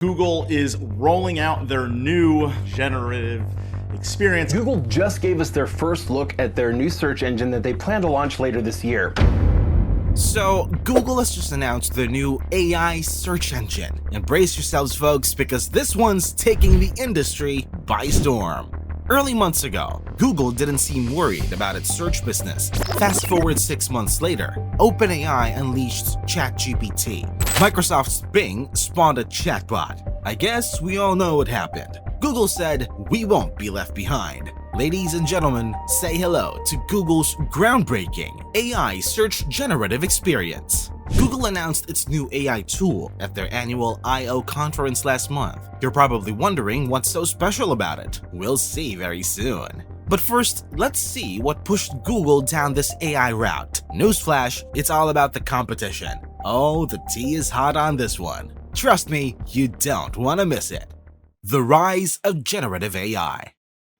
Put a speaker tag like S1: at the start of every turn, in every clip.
S1: Google is rolling out their new generative experience.
S2: Google just gave us their first look at their new search engine that they plan to launch later this year.
S3: So, Google has just announced their new AI search engine. And brace yourselves, folks, because this one's taking the industry by storm. Early months ago, Google didn't seem worried about its search business. Fast forward 6 months later, OpenAI unleashed ChatGPT. Microsoft's Bing spawned a chatbot. I guess we all know what happened. Google said, "We won't be left behind." Ladies and gentlemen, say hello to Google's groundbreaking AI search generative experience. Google announced its new AI tool at their annual I/O conference last month. You're probably wondering what's so special about it. We'll see very soon. But first, let's see what pushed Google down this AI route. Newsflash, it's all about the competition. Oh, the tea is hot on this one. Trust me, you don't want to miss it. The rise of generative AI.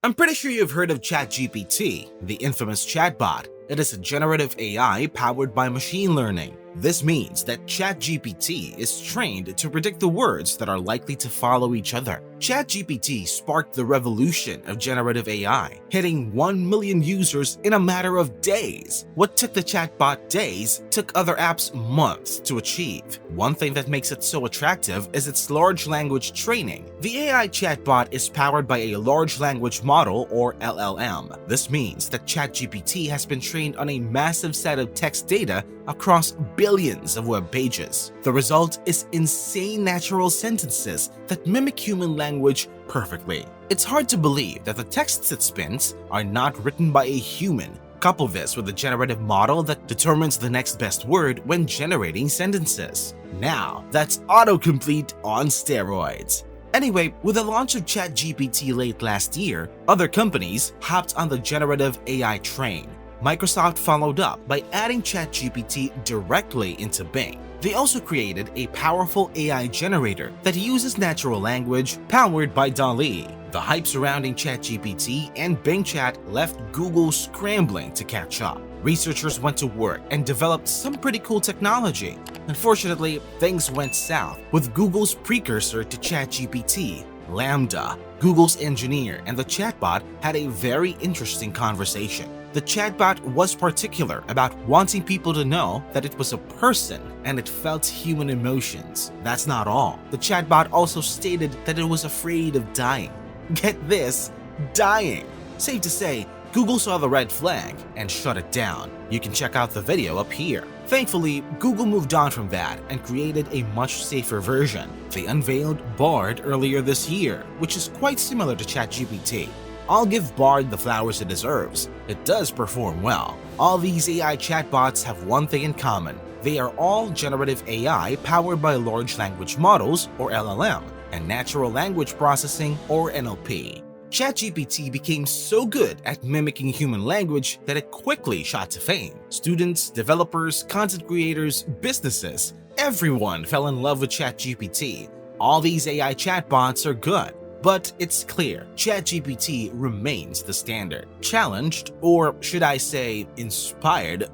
S3: I'm pretty sure you've heard of ChatGPT, the infamous chatbot. It is a generative AI powered by machine learning. This means that ChatGPT is trained to predict the words that are likely to follow each other. ChatGPT sparked the revolution of generative AI, hitting 1 million users in a matter of days. What took the chatbot days took other apps months to achieve. One thing that makes it so attractive is its large language training. The AI chatbot is powered by a large language model, or LLM. This means that ChatGPT has been trained on a massive set of text data across billions of web pages. The result is insane natural sentences that mimic human language perfectly. It's hard to believe that the texts it spins are not written by a human. Couple this with a generative model that determines the next best word when generating sentences. Now, that's autocomplete on steroids. Anyway, with the launch of ChatGPT late last year, other companies hopped on the generative AI train. Microsoft followed up by adding ChatGPT directly into Bing. They also created a powerful AI generator that uses natural language powered by DALL-E. The hype surrounding ChatGPT and Bing Chat left Google scrambling to catch up. Researchers went to work and developed some pretty cool technology. Unfortunately, things went south with Google's precursor to ChatGPT, Lambda. Google's engineer and the chatbot had a very interesting conversation. The chatbot was particular about wanting people to know that it was a person and it felt human emotions. That's not all. The chatbot also stated that it was afraid of dying. Get this, dying. Safe to say, Google saw the red flag and shut it down. You can check out the video up here. Thankfully, Google moved on from that and created a much safer version. They unveiled Bard earlier this year, which is quite similar to ChatGPT. I'll give Bard the flowers it deserves. It does perform well. All these AI chatbots have one thing in common. They are all generative AI powered by large language models, or LLM, and natural language processing, or NLP. ChatGPT became so good at mimicking human language that it quickly shot to fame. Students, developers, content creators, businesses, everyone fell in love with ChatGPT. All these AI chatbots are good. But it's clear, ChatGPT remains the standard. Challenged, or should I say inspired,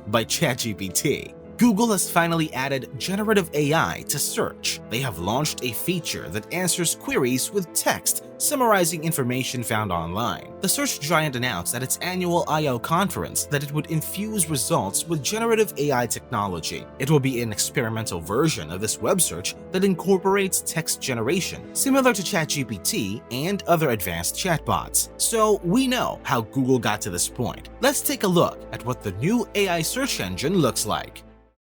S3: by ChatGPT, Google has finally added generative AI to search. They have launched a feature that answers queries with text, summarizing information found online. The search giant announced at its annual I/O conference that it would infuse results with generative AI technology. It will be an experimental version of this web search that incorporates text generation, similar to ChatGPT and other advanced chatbots. So we know how Google got to this point. Let's take a look at what the new AI search engine looks like.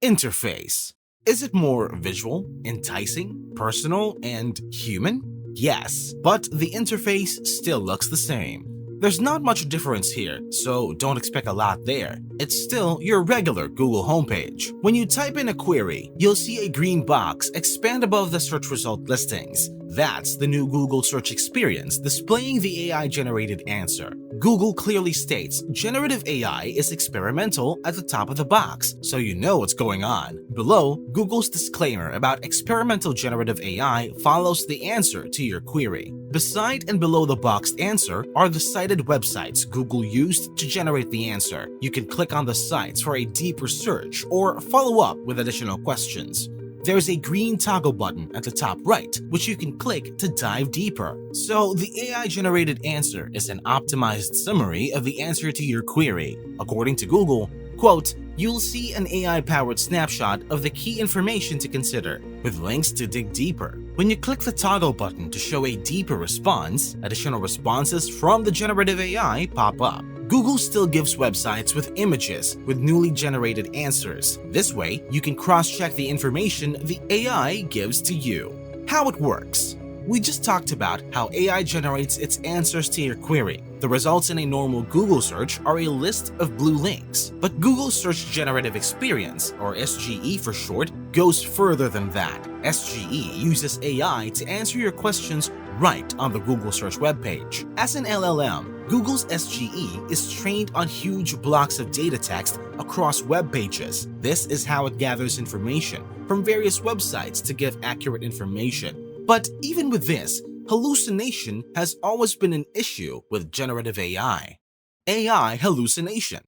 S3: Interface. Is it more visual, enticing, personal, and human? Yes, but the interface still looks the same. There's not much difference here, so don't expect a lot there. It's still your regular Google homepage. When you type in a query, you'll see a green box expand above the search result listings. That's the new Google search experience displaying the AI-generated answer. Google clearly states generative AI is experimental at the top of the box, so you know what's going on. Below, Google's disclaimer about experimental generative AI follows the answer to your query. Beside and below the boxed answer are the cited websites Google used to generate the answer. You can click on the sites for a deeper search or follow up with additional questions. there's a green toggle button at the top right, which you can click to dive deeper. So the AI-generated answer is an optimized summary of the answer to your query. According to Google, quote, "You'll see an AI-powered snapshot of the key information to consider, with links to dig deeper." When you click the toggle button to show a deeper response, additional responses from the generative AI pop up. Google still gives websites with images with newly generated answers. This way, you can cross-check the information the AI gives to you. How it works. We just talked about how AI generates its answers to your query. The results in a normal Google search are a list of blue links. But Google Search Generative Experience, or SGE for short, goes further than that. SGE uses AI to answer your questions right on the Google search webpage. As an LLM, Google's SGE is trained on huge blocks of data text across web pages. This is how it gathers information from various websites to give accurate information. But even with this, hallucination has always been an issue with generative AI. AI hallucination.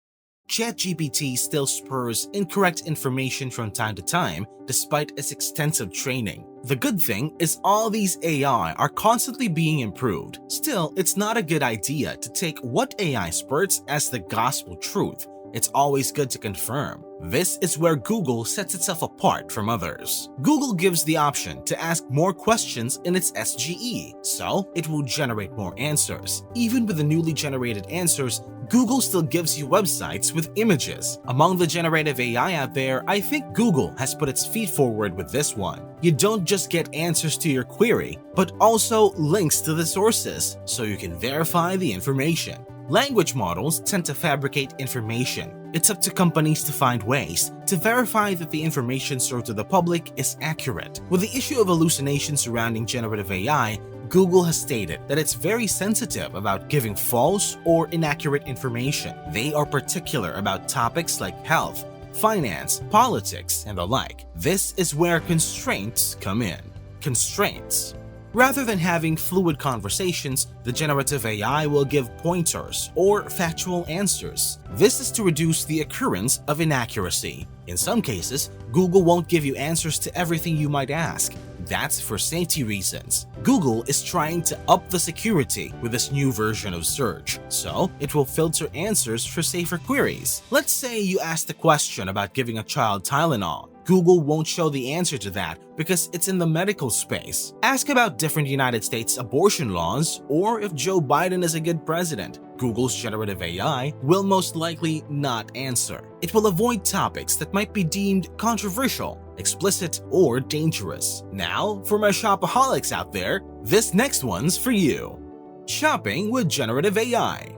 S3: ChatGPT still spurs incorrect information from time to time despite its extensive training. The good thing is all these AI are constantly being improved. Still, it's not a good idea to take what AI spurts as the gospel truth. It's always good to confirm. This is where Google sets itself apart from others. Google gives the option to ask more questions in its SGE, so it will generate more answers. Even with the newly generated answers, Google still gives you websites with images. Among the generative AI out there, I think Google has put its feet forward with this one. You don't just get answers to your query, but also links to the sources, so you can verify the information. Language models tend to fabricate information. It's up to companies to find ways to verify that the information served to the public is accurate. With the issue of hallucination surrounding generative AI, Google has stated that it's very sensitive about giving false or inaccurate information. They are particular about topics like health, finance, politics, and the like. This is where constraints come in. Constraints. Rather than having fluid conversations, the generative AI will give pointers or factual answers. This is to reduce the occurrence of inaccuracy. In some cases, Google won't give you answers to everything you might ask. That's for safety reasons. Google is trying to up the security with this new version of search, so it will filter answers for safer queries. Let's say you asked a question about giving a child Tylenol. Google won't show the answer to that because it's in the medical space. Ask about different United States abortion laws or if Joe Biden is a good president. Google's generative AI will most likely not answer. It will avoid topics that might be deemed controversial, explicit, or dangerous. Now, for my shopaholics out there, this next one's for you. Shopping with generative AI.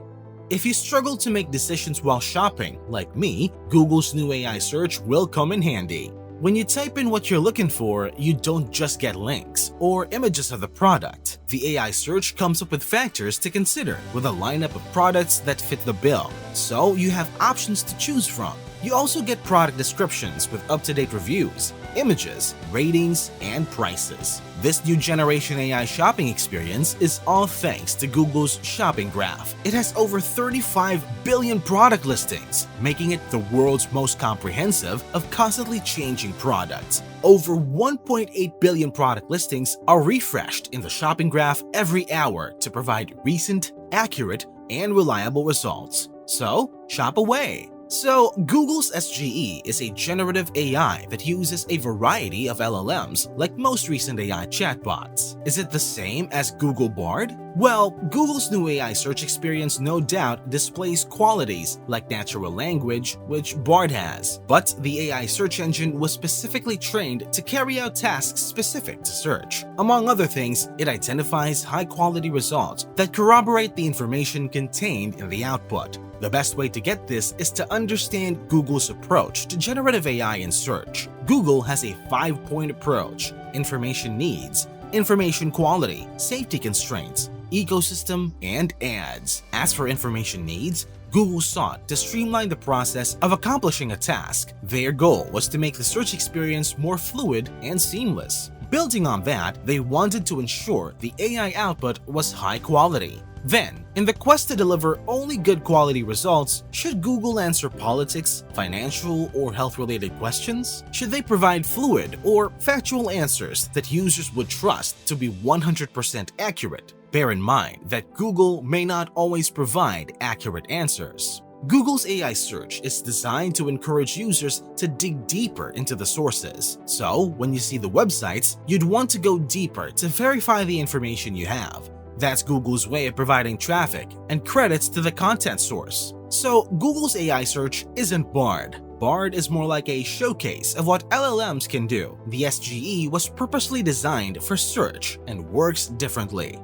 S3: If you struggle to make decisions while shopping, like me, Google's new AI search will come in handy. When you type in what you're looking for, you don't just get links or images of the product. The AI search comes up with factors to consider with a lineup of products that fit the bill, so you have options to choose from. You also get product descriptions with up-to-date reviews, images, ratings, and prices. This new generation AI shopping experience is all thanks to Google's shopping graph. It has over 35 billion product listings, making it the world's most comprehensive of constantly changing products. Over 1.8 billion product listings are refreshed in the shopping graph every hour to provide recent, accurate, and reliable results. So, shop away! So, Google's SGE is a generative AI that uses a variety of LLMs, like most recent AI chatbots. Is it the same as Google Bard? Well, Google's new AI search experience no doubt displays qualities like natural language, which Bard has. But the AI search engine was specifically trained to carry out tasks specific to search. Among other things, it identifies high-quality results that corroborate the information contained in the output. The best way to get this is to understand Google's approach to generative AI in search. Google has a 5-point approach: information needs, information quality, safety constraints, ecosystem, and ads. As for information needs, Google sought to streamline the process of accomplishing a task. Their goal was to make the search experience more fluid and seamless. Building on that, they wanted to ensure the AI output was high quality. Then, in the quest to deliver only good quality results, should Google answer politics, financial, or health-related questions? Should they provide fluid or factual answers that users would trust to be 100% accurate? Bear in mind that Google may not always provide accurate answers. Google's AI search is designed to encourage users to dig deeper into the sources. So, when you see the websites, you'd want to go deeper to verify the information you have. That's Google's way of providing traffic and credits to the content source. So, Google's AI search isn't Bard. Bard is more like a showcase of what LLMs can do. The SGE was purposely designed for search and works differently.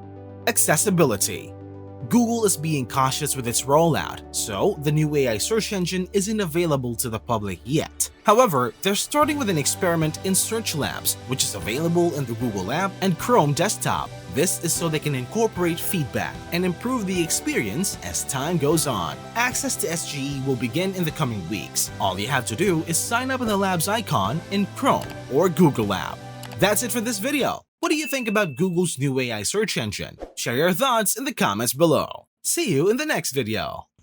S3: Accessibility. Google is being cautious with its rollout, so the new AI search engine isn't available to the public yet. However, they're starting with an experiment in Search Labs, which is available in the Google app and Chrome desktop. This is so they can incorporate feedback and improve the experience as time goes on. Access to SGE will begin in the coming weeks. All you have to do is sign up with the lab's icon in Chrome or Google app. That's it for this video. What do you think about Google's new AI search engine? Share your thoughts in the comments below. See you in the next video.